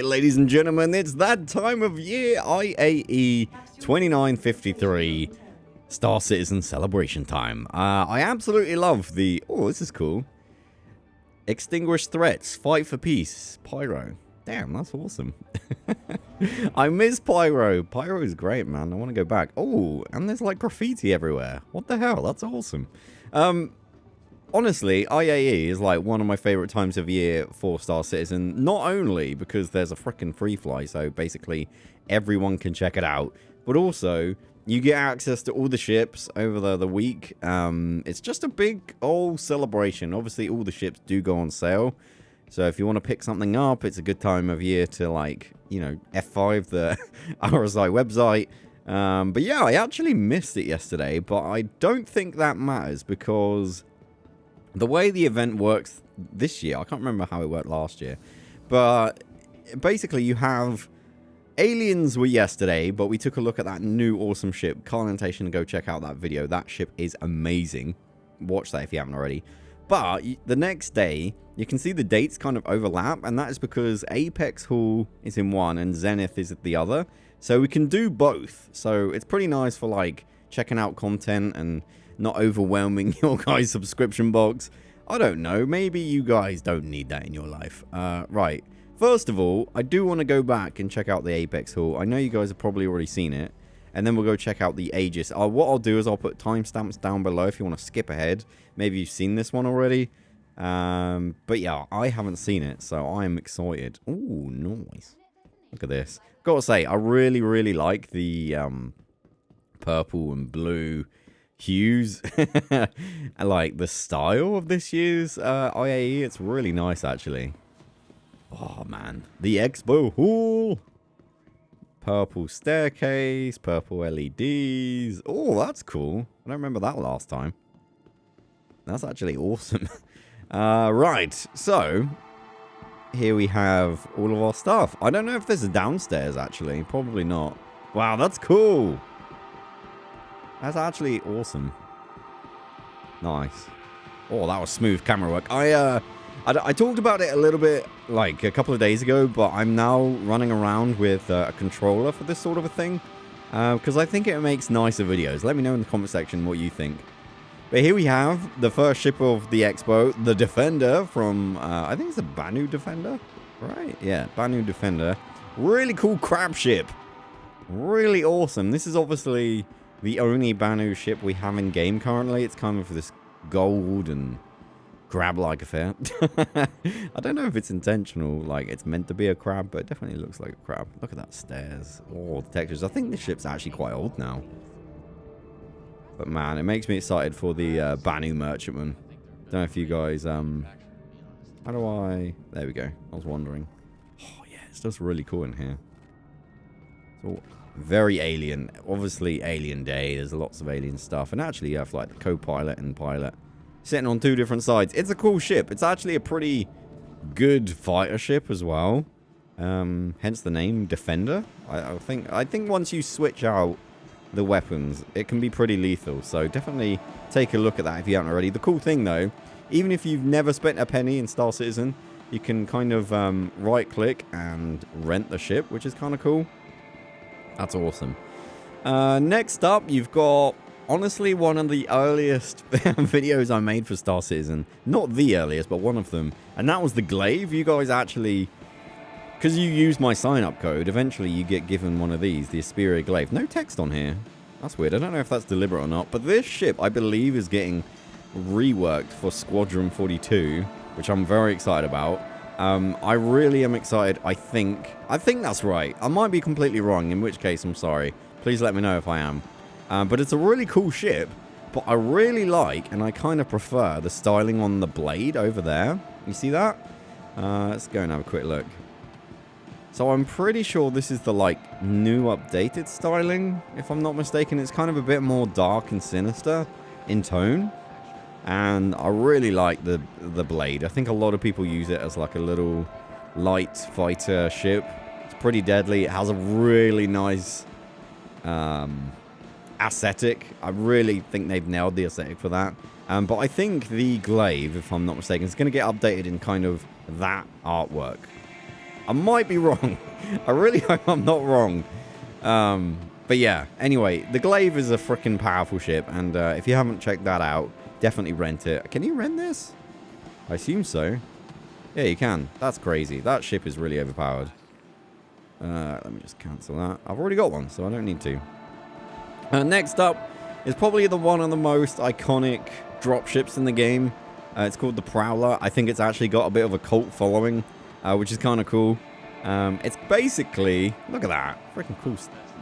ladies and gentlemen, it's that time of year, IAE 2953, Star Citizen celebration time. I absolutely love the, oh, this is cool, extinguish threats, fight for peace, Pyro. Damn, that's awesome. I miss Pyro. Pyro is great, man. I want to go back. Oh, and there's like graffiti everywhere. What the hell? That's awesome. Honestly, IAE is like one of my favorite times of year for Star Citizen. Not only because there's a freaking free fly, so basically everyone can check it out, but also you get access to all the ships over the week. It's just a big old celebration. Obviously, all the ships do go on sale. So if you want to pick something up, it's a good time of year to, like, you know, F5 the RSI website. But yeah, I actually missed it yesterday, but I don't think that matters because the way the event works this year, I can't remember how it worked last year, but basically you have aliens were yesterday, but we took a look at that new awesome ship. Carnation, go check out that video. That ship is amazing. Watch that if you haven't already. But the next day, you can see the dates kind of overlap, and that is because Apex Hall is in one and Zenith is at the other. So we can do both. So it's pretty nice for, like, checking out content and not overwhelming your guys' subscription box. I don't know. Maybe you guys don't need that in your life. Right. First of all, I do want to go back and check out the Apex Hall. I know you guys have probably already seen it. And then we'll go check out the Aegis. What I'll do is I'll put timestamps down below if you want to skip ahead. Maybe you've seen this one already. But yeah, I haven't seen it, so I'm excited. Ooh, nice. Look at this. Gotta say, I really, really like the purple and blue hues. I like the style of this year's IAE. It's really nice, actually. Oh, man. The Expo Hall. Purple staircase, purple LEDs. Oh, that's cool. I don't remember that last time. That's actually awesome. Right, so here we have all of our stuff. I don't know if there's a downstairs, actually. Probably not. Wow, that's cool. That's actually awesome. Nice. Oh, that was smooth camera work. I talked about it a little bit, like, a couple of days ago, but I'm now running around with a controller for this sort of a thing, because I think it makes nicer videos. Let me know in the comment section what you think. But here we have the first ship of the Expo, the Defender from, I think it's a Banu Defender, right? Yeah, Banu Defender. Really cool crab ship. Really awesome. This is obviously the only Banu ship we have in game currently. It's kind of this gold and crab-like affair. I don't know if it's intentional, like it's meant to be a crab, but it definitely looks like a crab. Look at that stairs. Oh, the textures. I think this ship's actually quite old now. But man, it makes me excited for the Banu Merchantman. Don't know if you guys, how do I, there we go. I was wondering. Oh yeah, it's just really cool in here. So very alien. Obviously Alien Day. There's lots of alien stuff. And actually you have like the co-pilot and pilot sitting on two different sides. It's a cool ship. It's actually a pretty good fighter ship as well. Hence the name Defender. I think once you switch out the weapons, it can be pretty lethal. So definitely take a look at that if you haven't already. The cool thing though, even if you've never spent a penny in Star Citizen, you can kind of right click and rent the ship, which is kind of cool. That's awesome. Next up, you've got honestly one of the earliest videos I made for Star Citizen. Not the earliest, but one of them. And that was the glaive. You guys actually, because you use my sign-up code, eventually you get given one of these, the Asperia glaive. No text on here. That's weird. I don't know if that's deliberate or not. But this ship, I believe, is getting reworked for Squadron 42, which I'm very excited about. I really am excited. I think that's right. I might be completely wrong, in which case I'm sorry. Please let me know if I am. But it's a really cool ship, but I really like, and I kind of prefer, the styling on the blade over there. You see that? Let's go and have a quick look. So I'm pretty sure this is the, like, new updated styling, if I'm not mistaken. It's kind of a bit more dark and sinister in tone. And I really like the blade. I think a lot of people use it as, like, a little light fighter ship. It's pretty deadly. It has a really nice aesthetic. I really think they've nailed the aesthetic for that. But I think the glaive, if I'm not mistaken, is going to get updated in kind of that artwork. I might be wrong. I really hope I'm not wrong. But yeah, anyway, the Glaive is a freaking powerful ship, and if you haven't checked that out, definitely rent it. Can you rent this? I assume so. Yeah, you can. That's crazy. That ship is really overpowered. Let me just cancel that. I've already got one, so I don't need to. Next up is probably the one of the most iconic dropships in the game. It's called the Prowler. I think it's actually got a bit of a cult following, which is kind of cool. It's basically, look at that, freaking cool,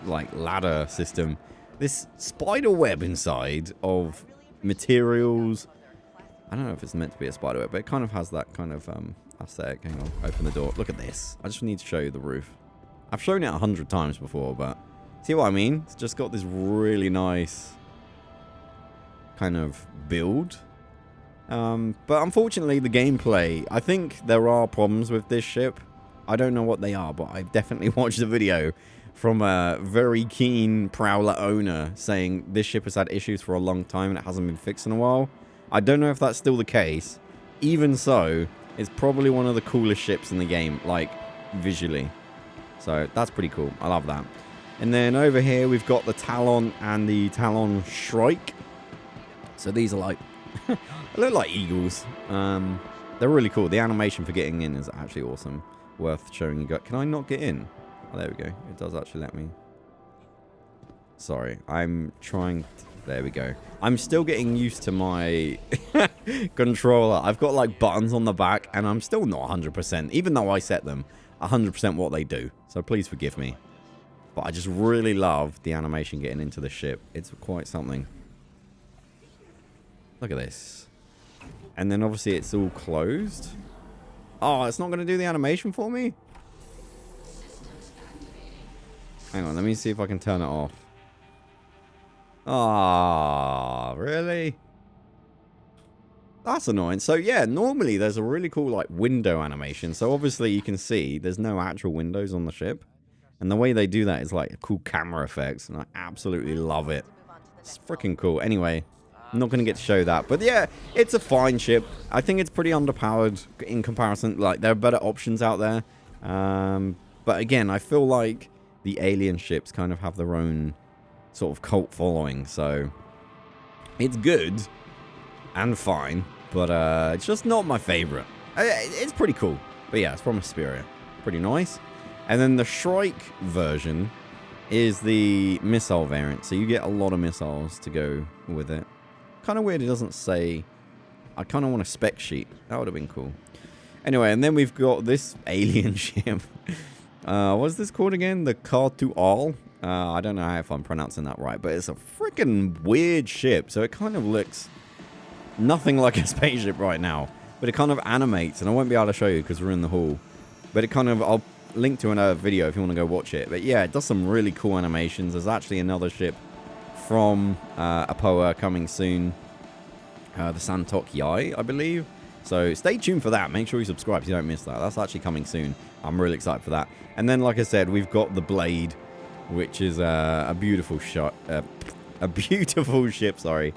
like, ladder system. This spider web inside of materials. I don't know if it's meant to be a spider web, but it kind of has that kind of aesthetic. Hang on, open the door. Look at this. I just need to show you the roof. I've shown it 100 times before, but see what I mean? It's just got this really nice kind of build. But unfortunately, the gameplay, I think there are problems with this ship. I don't know what they are, but I've definitely watched a video from a very keen Prowler owner saying this ship has had issues for a long time and it hasn't been fixed in a while. I don't know if that's still the case. Even so, it's probably one of the coolest ships in the game, like, visually. So, that's pretty cool. I love that. And then over here, we've got the Talon and the Talon Shrike. So, these are like... they look like eagles. They're really cool. The animation for getting in is actually awesome. Worth showing you guys. Can I not get in? Oh, there we go. It does actually let me. Sorry. I'm trying... There we go. I'm still getting used to my controller. I've got like buttons on the back and I'm still not 100%, even though I set them 100% what they do. So please forgive me. But I just really love the animation getting into the ship. It's quite something. Look at this. And then obviously it's all closed. Oh, it's not going to do the animation for me? Hang on, let me see if I can turn it off. Ah, really? That's annoying. So yeah, normally there's a really cool like window animation. So obviously you can see there's no actual windows on the ship. And the way they do that is like cool camera effects. And I absolutely love it. It's freaking cool. Anyway, I'm not going to get to show that. But yeah, it's a fine ship. I think it's pretty underpowered in comparison. Like, there are better options out there. But again, I feel like the alien ships kind of have their own sort of cult following. So it's good and fine. But it's just not my favorite. It's pretty cool. But yeah, it's from Asperia. Pretty nice. And then the Shrike version is the missile variant. So you get a lot of missiles to go with it. Kind of weird it doesn't say... I kind of want a spec sheet. That would have been cool. Anyway, and then we've got this alien ship. What's this called again? The Cartual. I don't know if I'm pronouncing that right, but it's a freaking weird ship. So it kind of looks nothing like a spaceship right now. But it kind of animates, and I won't be able to show you because we're in the hall. But it kind of... I'll link to another video if you want to go watch it. But yeah, it does some really cool animations. There's actually another ship from Apoa coming soon. The Santok Yai, I believe. So stay tuned for that. Make sure you subscribe so you don't miss that. That's actually coming soon. I'm really excited for that. And then, like I said, we've got the Blade, which is a beautiful shot. A beautiful ship, sorry.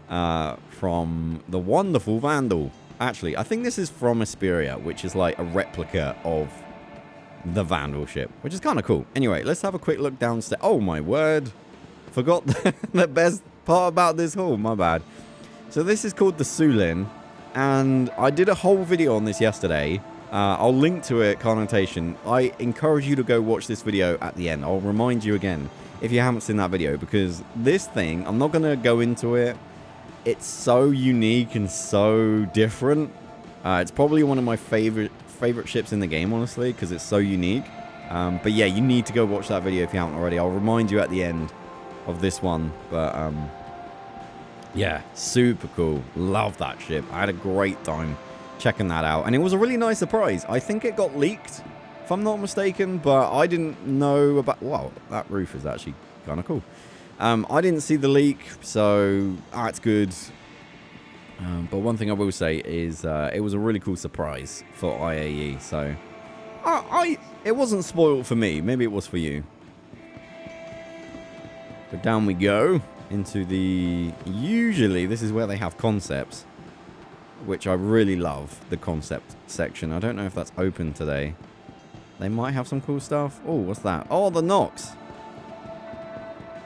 From the wonderful Vandal. Actually, I think this is from Asperia, which is like a replica of the Vandal ship, which is kind of cool. Anyway, let's have a quick look downstairs. Oh, my word. Forgot the best part about this haul. My bad. So this is called the Sulin, and I did a whole video on this yesterday. I'll link to it, connotation. I encourage you to go watch this video at the end. I'll remind you again if you haven't seen that video, because this thing, I'm not going to go into it. It's so unique and so different. It's probably one of my favorite ships in the game, honestly, because it's so unique. But yeah, you need to go watch that video if you haven't already. I'll remind you at the end of this one. But yeah, super cool. Love that ship. I had a great time checking that out, and it was a really nice surprise. I think it got leaked, if I'm not mistaken, but I didn't know about... Wow, that roof is actually kind of cool. I didn't see the leak, so that's good. But one thing I will say is it was a really cool surprise for IAE. So it wasn't spoiled for me. Maybe it was for you. But down we go into the... Usually this is where they have concepts, which I really love, the concept section. I don't know if that's open today. They might have some cool stuff. Oh, what's that? Oh, the Nox.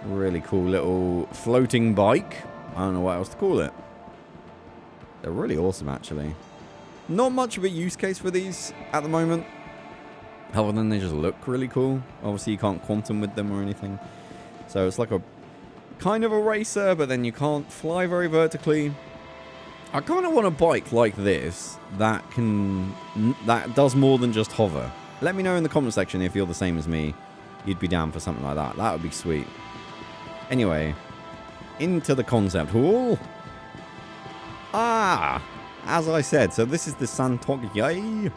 Really cool little floating bike. I don't know what else to call it. They're really awesome, actually. Not much of a use case for these at the moment. Other than they just look really cool. Obviously, you can't quantum with them or anything. So it's like a kind of a racer, but then you can't fly very vertically. I kind of want a bike like this that does more than just hover. Let me know in the comment section if you're the same as me. You'd be down for something like that. That would be sweet. Anyway, into the concept hall. As I said, so this is the Santok Yay.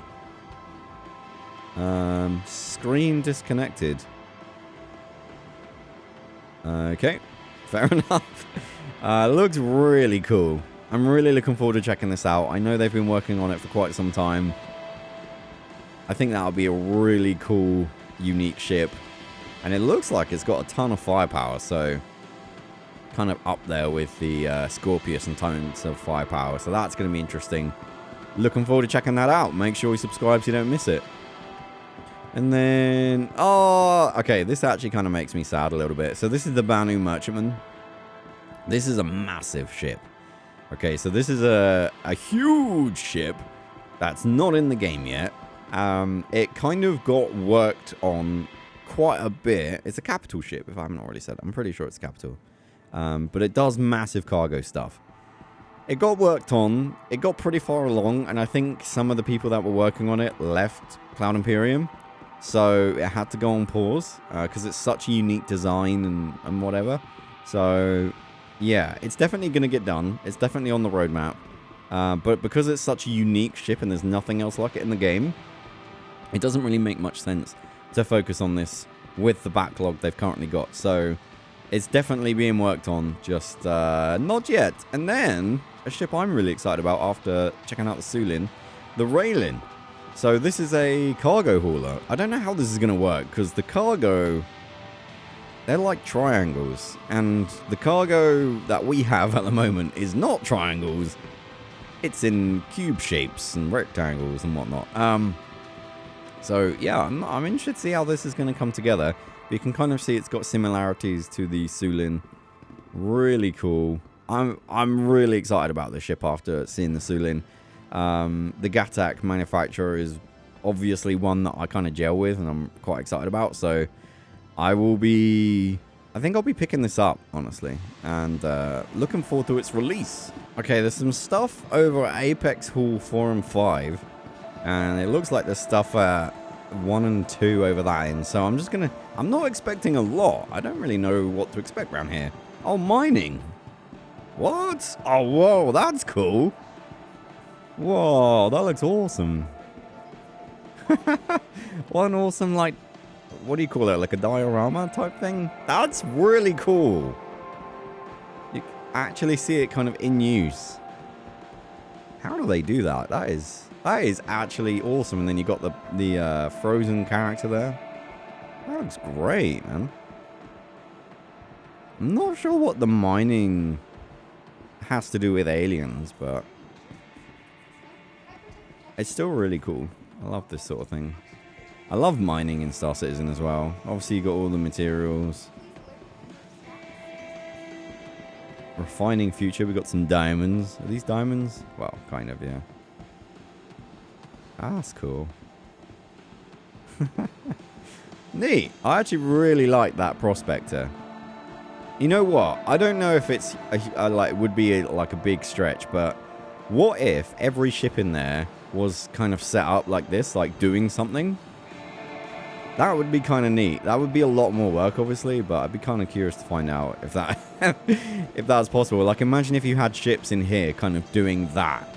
Screen disconnected. Okay, fair enough. Looks really cool. I'm really looking forward to checking this out. I know they've been working on it for quite some time. I think that'll be a really cool, unique ship. And it looks like it's got a ton of firepower, so kind of up there with the Scorpius and tons of firepower. So that's going to be interesting. Looking forward to checking that out. Make sure you subscribe so you don't miss it. And then, okay, this actually kind of makes me sad a little bit. So this is the Banu Merchantman. This is a massive ship. Okay, so this is a huge ship that's not in the game yet. It kind of got worked on quite a bit. It's a capital ship, if I haven't already said. I'm pretty sure it's capital. But it does massive cargo stuff. It got worked on. It got pretty far along, and I think some of the people that were working on it left Cloud Imperium. So it had to go on pause because it's such a unique design and whatever. So yeah, it's definitely going to get done. It's definitely on the roadmap. But because it's such a unique ship and there's nothing else like it in the game, it doesn't really make much sense to focus on this with the backlog they've currently got. So it's definitely being worked on, just not yet. And then a ship I'm really excited about after checking out the Sulin, the Raylin. So this is a cargo hauler. I don't know how this is going to work because the cargo, they're like triangles. And the cargo that we have at the moment is not triangles. It's in cube shapes and rectangles and whatnot. So yeah, I'm interested to see how this is going to come together. You can kind of see it's got similarities to the Sulin. Really cool. I'm really excited about this ship after seeing the Sulin. The Gatak manufacturer is obviously one that I kind of gel with and I'm quite excited about. So I think I'll be picking this up, honestly, and looking forward to its release. Okay, there's some stuff over at Apex Hall 4 and 5, and it looks like there's stuff at 1 and 2 over that end. So I'm not expecting a lot. I don't really know what to expect around here. Oh, mining. What? Oh, whoa, that's cool. Whoa, that looks awesome. What an awesome, like, what do you call it? Like a diorama type thing? That's really cool. You actually see it kind of in use. How do they do that? That is actually awesome. And then you got the frozen character there. That looks great, man. I'm not sure what the mining has to do with aliens, but it's still really cool. I love this sort of thing. I love mining in Star Citizen as well. Obviously, you got all the materials. Refining future. We got some diamonds. Are these diamonds? Well, kind of, yeah. That's cool. Neat. I actually really like that prospector. You know what? I don't know if it's would be like a big stretch, but what if every ship in there was kind of set up like this, like doing something? That would be kind of neat. That would be a lot more work, obviously, but I'd be kind of curious to find out if that if that's possible. Like, imagine if you had ships in here kind of doing that.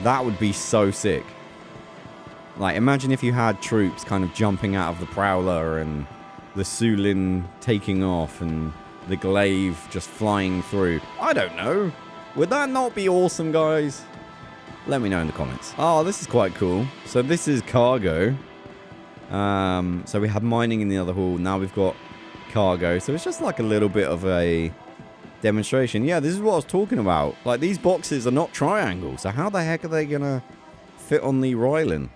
That would be so sick. Like, imagine if you had troops kind of jumping out of the Prowler and the Sulin taking off and the Glaive just flying through. I don't know. Would that not be awesome, guys? Let me know in the comments. Oh, this is quite cool. So this is cargo. So we have mining in the other hall. Now we've got cargo. So it's just like a little bit of a demonstration. Yeah, this is what I was talking about. Like, these boxes are not triangles. So how the heck are they going to fit on the Rylan?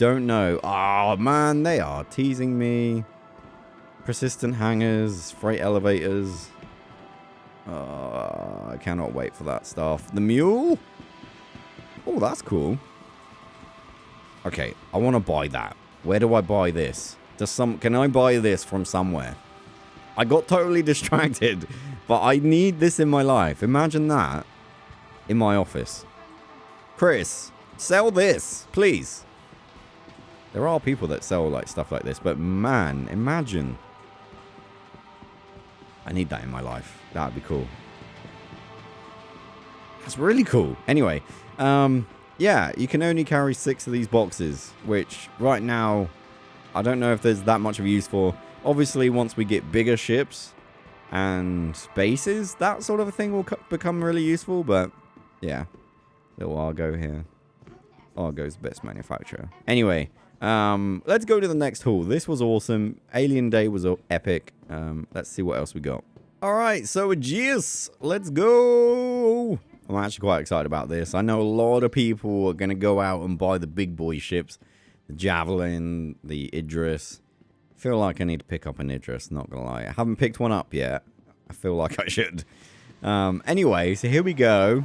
don't know. Oh, man, they are teasing me. Persistent hangars, freight elevators. I cannot wait for that stuff. The mule? Oh, that's cool. Okay, I want to buy that. Where do I buy this? Can I buy this from somewhere? I got totally distracted, but I need this in my life. Imagine that in my office. Chris, sell this, please. There are people that sell like stuff like this, but man, imagine. I need that in my life. That would be cool. That's really cool. Anyway, yeah, you can only carry 6 of these boxes, which right now, I don't know if there's that much of use for. Obviously, once we get bigger ships and bases, that sort of a thing will become really useful, but yeah. Little Argo here. Argo's the best manufacturer. Anyway, let's go to the next haul. This was awesome. Alien Day was epic. Let's see what else we got. All right, so Aegis, let's go. I'm actually quite excited about this. I know a lot of people are going to go out and buy the big boy ships. The Javelin, the Idris. I feel like I need to pick up an Idris, not going to lie. I haven't picked one up yet. I feel like I should. Anyway, so here we go.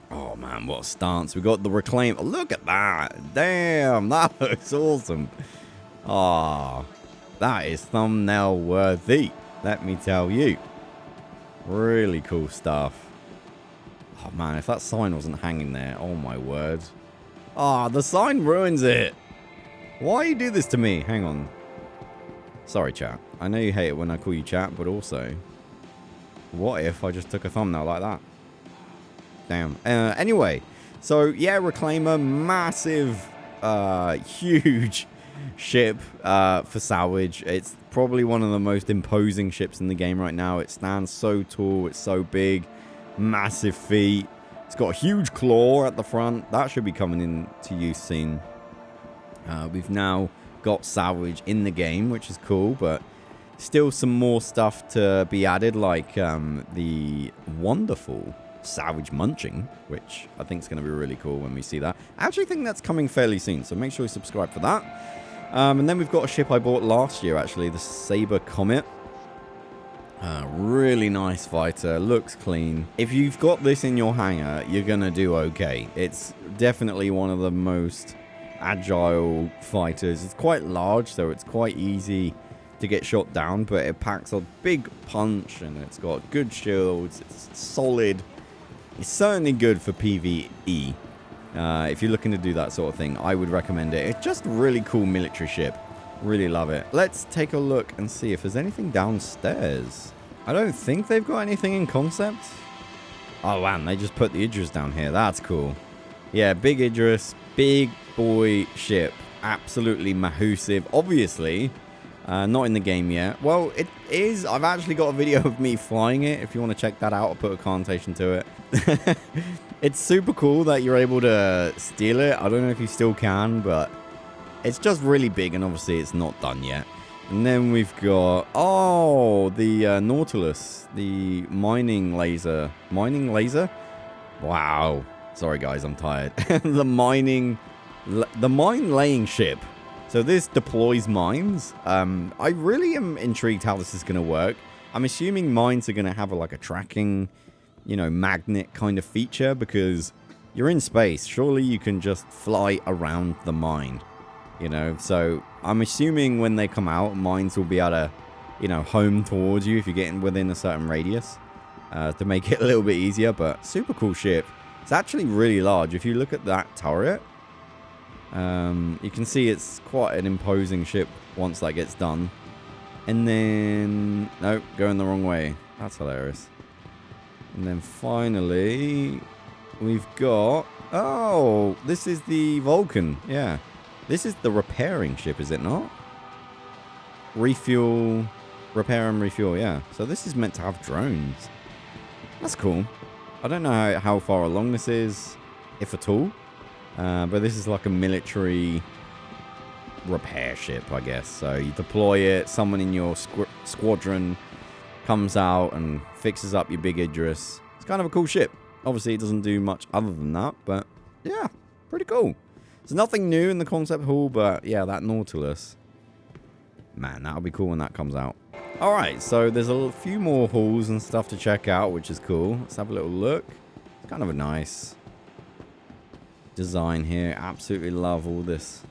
Oh, man, what a stance. We got the Reclaim. Oh, look at that. Damn, that looks awesome. Ah, that is thumbnail worthy. Let me tell you. Really cool stuff. Oh, man, if that sign wasn't hanging there. Oh, my word. Ah, the sign ruins it. Why you do this to me? Hang on. Sorry, chat. I know you hate it when I call you chat, but also, what if I just took a thumbnail like that? Damn. Anyway, so yeah, Reclaimer, massive, huge ship for salvage. It's probably one of the most imposing ships in the game right now. It stands so tall, it's so big, massive feet. It's got a huge claw at the front. That should be coming into use soon. We've now got salvage in the game, which is cool, but still some more stuff to be added, like the wonderful salvage munching, which I think is going to be really cool when we see that. I actually think that's coming fairly soon, so make sure you subscribe for that. And then we've got a ship I bought last year, actually, the Saber Comet. Really nice fighter, looks clean. If you've got this in your hangar, you're going to do okay. It's definitely one of the most agile fighters. It's quite large, so it's quite easy to get shot down, but it packs a big punch and it's got good shields. It's solid. It's certainly good for PvE. If you're looking to do that sort of thing, I would recommend it. It's just a really cool military ship. Really love it. Let's take a look and see if there's anything downstairs. I don't think they've got anything in concept. Oh, wow, they just put the Idris down here. That's cool. Yeah, big Idris, big boy ship. Absolutely massive. Obviously, not in the game yet. Well, it is. I've actually got a video of me flying it. If you want to check that out, I'll put a connotation to it. It's super cool that you're able to steal it. I don't know if you still can, but it's just really big, and obviously it's not done yet. And then we've got, oh, the Nautilus, the mining laser. Mining laser? Wow. Sorry, guys, I'm tired. The mine laying ship. So this deploys mines. I really am intrigued how this is going to work. I'm assuming mines are going to have like a tracking, magnet kind of feature, because you're in space. Surely you can just fly around the mine, So I'm assuming when they come out, mines will be able to, home towards you if you're getting within a certain radius, to make it a little bit easier. But super cool ship. It's actually really large. If you look at that turret, you can see it's quite an imposing ship once that gets done. And then, nope, going the wrong way. That's hilarious. And then finally, we've got, oh, this is the Vulcan. Yeah. This is the repairing ship, is it not? Refuel, repair and refuel, yeah. So this is meant to have drones. That's cool. I don't know how far along this is, if at all. But this is like a military repair ship, I guess. So you deploy it, someone in your squadron comes out and fixes up your big Idris. It's kind of a cool ship. Obviously, it doesn't do much other than that, but yeah, pretty cool. There's nothing new in the concept hall, but yeah, that Nautilus. Man, that'll be cool when that comes out. Alright, so there's a few more halls and stuff to check out, which is cool. Let's have a little look. It's kind of a nice design here. Absolutely love all this.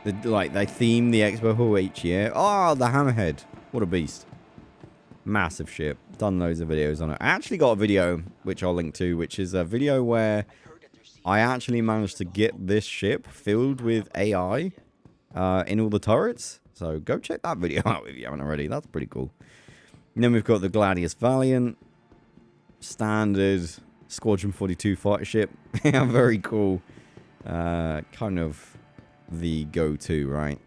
They theme the expo hall each year. Oh, the Hammerhead. What a beast. Massive ship. Done loads of videos on it. I actually got a video, which I'll link to, which is a video where I actually managed to get this ship filled with AI in all the turrets. So go check that video out if you haven't already. That's pretty cool. And then we've got the Gladius Valiant. Standard Squadron 42 fighter ship. Very cool. Kind of the go-to, right?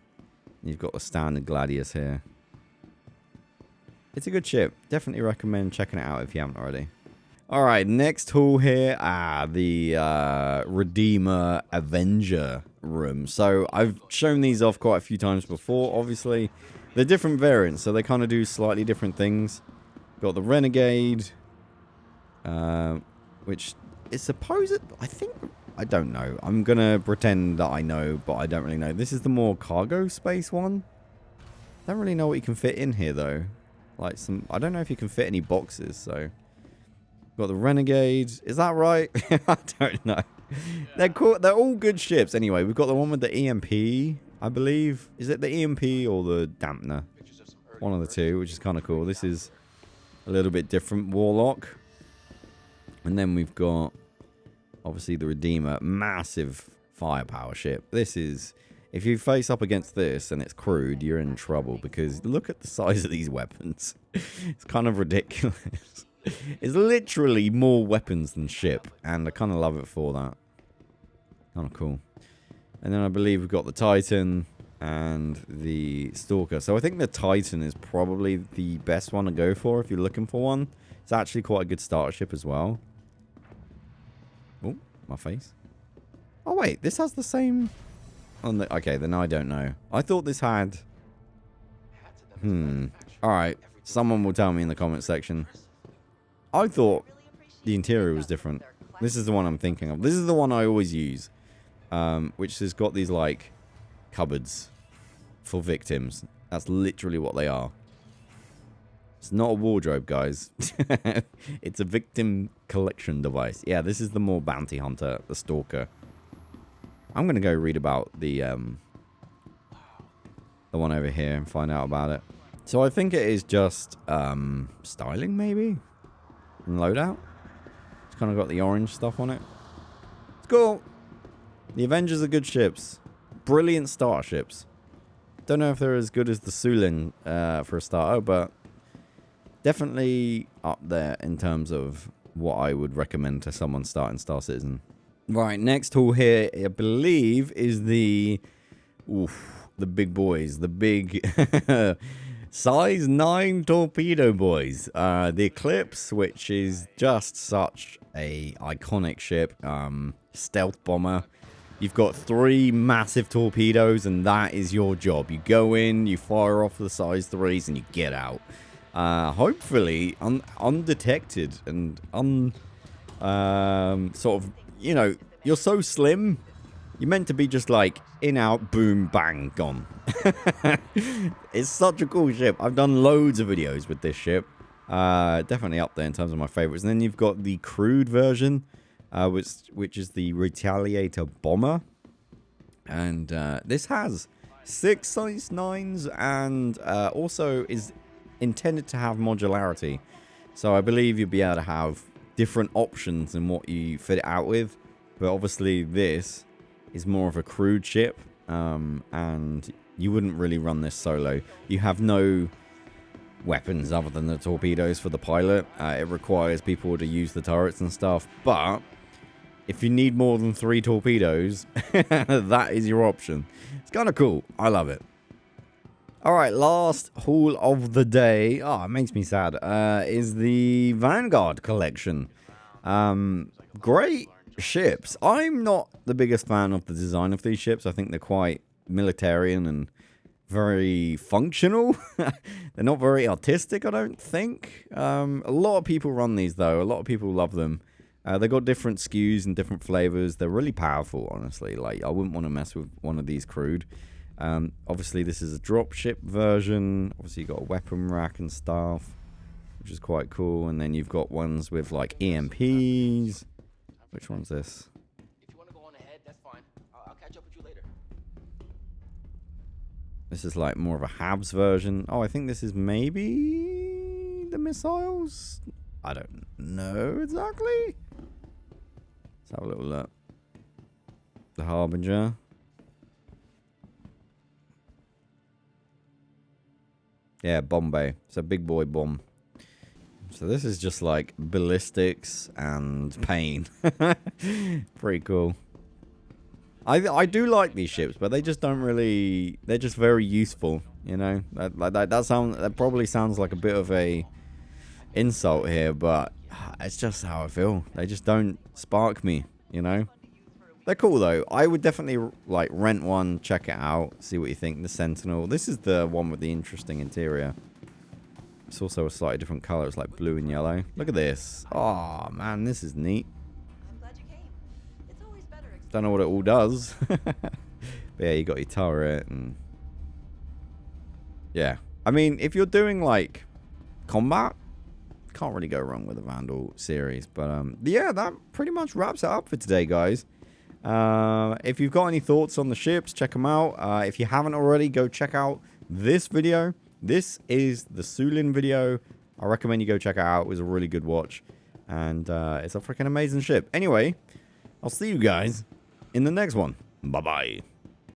You've got the standard Gladius here. It's a good ship. Definitely recommend checking it out if you haven't already. Alright, next hall here. The Redeemer Avenger room. So I've shown these off quite a few times before. Obviously, they're different variants, so they kind of do slightly different things. Got the Renegade, which is supposed... I don't know. I'm going to pretend that I know, but I don't really know. This is the more cargo space one. Don't really know what you can fit in here, though. Like some... I don't know if you can fit any boxes, so... Got the Renegade. Is that right? I don't know. They're cool. They're all good ships. Anyway, we've got the one with the EMP, I believe. Is it the EMP or the Dampener? One of the two, which is kind of cool. This is a little bit different. Warlock. And then we've got, obviously, the Redeemer. Massive firepower ship. This is... If you face up against this and it's crewed, you're in trouble. Because look at the size of these weapons. It's kind of ridiculous. It's literally more weapons than ship, and I kind of love it for that. Kind of cool. And then I believe we've got the Titan and the Stalker. So I think the Titan is probably the best one to go for if you're looking for one. It's actually quite a good starter ship as well. Oh, my face. Oh wait, this has the same... on the... Okay, then I don't know. I thought this had... Alright, someone will tell me in the comment section. I thought the interior was different. This is the one I'm thinking of. This is the one I always use. Which has got these, like, cupboards for victims. That's literally what they are. It's not a wardrobe, guys. It's a victim collection device. Yeah, this is the more bounty hunter, the Stalker. I'm going to go read about the one over here and find out about it. So I think it is just styling, maybe? And loadout. It's kind of got the orange stuff on it. It's cool. The Avengers are good ships. Brilliant starter ships. Don't know if they're as good as the Sulin for a starter, but definitely up there in terms of what I would recommend to someone starting Star Citizen. Right, next haul here, I believe, is the big boys. The big... size 9 torpedo boys. The Eclipse, which is just such a iconic ship. Stealth bomber. You've got 3 massive torpedoes, and that is your job. You go in, you fire off the size 3s, and you get out. Hopefully undetected and sort of, you know, you're so slim. You're meant to be just like in, out, boom, bang, gone. It's such a cool ship. I've done loads of videos with this ship. Definitely up there in terms of my favorites. And then you've got the crewed version, which is the Retaliator Bomber. And this has 6 size 9s and also is intended to have modularity. So I believe you'll be able to have different options in what you fit it out with. But obviously this is more of a crewed ship, and you wouldn't really run this solo. You have no weapons other than the torpedoes for the pilot. It requires people to use the turrets and stuff, but if you need more than 3 torpedoes, that is your option. It's kind of cool. I love it. Alright, last haul of the day, it makes me sad, is the Vanguard collection. Great ships. I'm not the biggest fan of the design of these ships. I think they're quite militarian and very functional. They're not very artistic, I don't think. A lot of people run these, though. A lot of people love them. They got different SKUs and different flavors. They're really powerful, honestly. Like, I wouldn't want to mess with one of these crude. Obviously, this is a dropship version. Obviously, you've got a weapon rack and stuff, which is quite cool. And then you've got ones with, like, EMPs. Which one's this? If you want to go on ahead, that's fine. I'll catch up with you later. This is, like, more of a Habs version. Oh, I think this is maybe the missiles? I don't know exactly. Let's have a little look. The Harbinger. Yeah, Bombay. It's a big boy bomb. So this is just like ballistics and pain. Pretty cool. I do like these ships, but they just don't really. They're just very useful, you know. That probably sounds like a bit of a insult here, but it's just how I feel. They just don't spark me, you know. They're cool though. I would definitely like rent one, check it out, see what you think. The Sentinel. This is the one with the interesting interior. It's also a slightly different color. It's like blue and yellow. Look at this. Oh man, this is neat. I'm glad you came. It's always better. Don't know what it all does. But yeah, you got your turret and yeah. I mean, if you're doing like combat, can't really go wrong with the Vandal series. But yeah, that pretty much wraps it up for today, guys. If you've got any thoughts on the ships, check them out. If you haven't already, go check out this video. This is the Sulin video. I recommend you go check it out. It was a really good watch. And it's a freaking amazing ship. Anyway, I'll see you guys in the next one. Bye-bye.